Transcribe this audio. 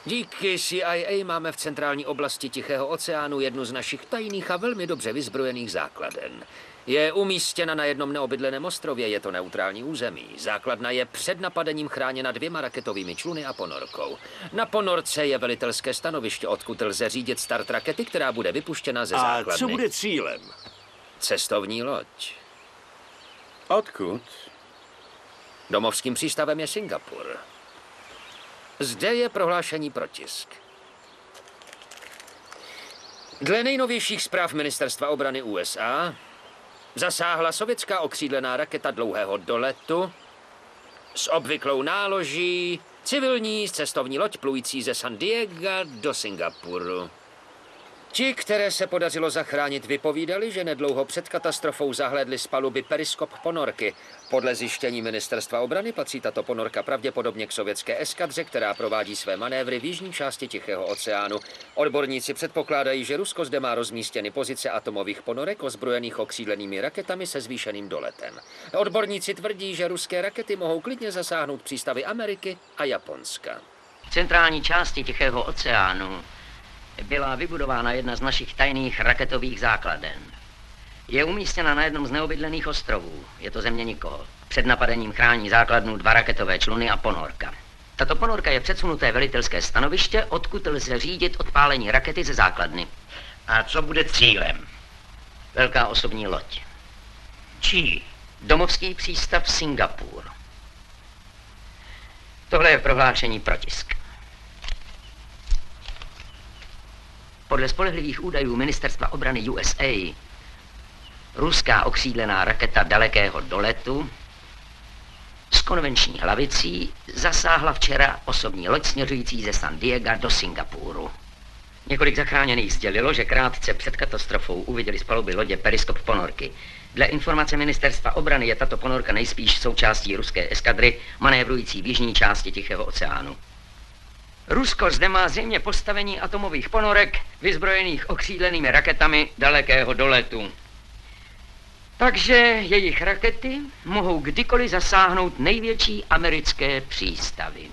Díky CIA máme v centrální oblasti Tichého oceánu jednu z našich tajných a velmi dobře vyzbrojených základen. Je umístěna na jednom neobydleném ostrově, je to neutrální území. Základna je před napadením chráněna 2 raketovými čluny a ponorkou. Na ponorce je velitelské stanoviště, odkud lze řídit start rakety, která bude vypuštěna ze základny. A co bude cílem? Cestovní loď. Odkud? Domovským přístavem je Singapur. Zde je prohlášení pro tisk. Dle nejnovějších zpráv Ministerstva obrany USA zasáhla sovětská okřídlená raketa dlouhého doletu s obvyklou náloží civilní cestovní loď plující ze San Diega do Singapuru. Ti, které se podařilo zachránit, vypovídali, že nedlouho před katastrofou zahlédli z paluby periskop ponorky. Podle zjištění Ministerstva obrany patří tato ponorka pravděpodobně k sovětské eskadře, která provádí své manévry v jižní části Tichého oceánu. Odborníci předpokládají, že Rusko zde má rozmístěny pozice atomových ponorek ozbrojených okřídlenými raketami se zvýšeným doletem. Odborníci tvrdí, že ruské rakety mohou klidně zasáhnout přístavy Ameriky a Japonska. V centrální části Tichého oceánu byla vybudována jedna z našich tajných raketových základen. Je umístěna na jednom z neobydlených ostrovů. Je to země nikoho. Před napadením chrání základnu 2 raketové čluny a ponorka. Tato ponorka je předsunuté velitelské stanoviště, odkud lze řídit odpálení rakety ze základny. A co bude cílem? Velká osobní loď. Čí? Domovský přístav Singapur. Tohle je prohlášení pro tisk. Podle spolehlivých údajů Ministerstva obrany USA, ruská okřídlená raketa dalekého doletu s konvenční hlavicí zasáhla včera osobní loď směřující ze San Diega do Singapuru. Několik zachráněných sdělilo, že krátce před katastrofou uviděli z paluby lodě periskop ponorky. Dle informace Ministerstva obrany je tato ponorka nejspíš součástí ruské eskadry, manévrující v jižní části Tichého oceánu. Rusko zde má zřejmě postavení atomových ponorek, vyzbrojených okřídlenými raketami dalekého doletu. Takže jejich rakety mohou kdykoliv zasáhnout největší americké přístavy.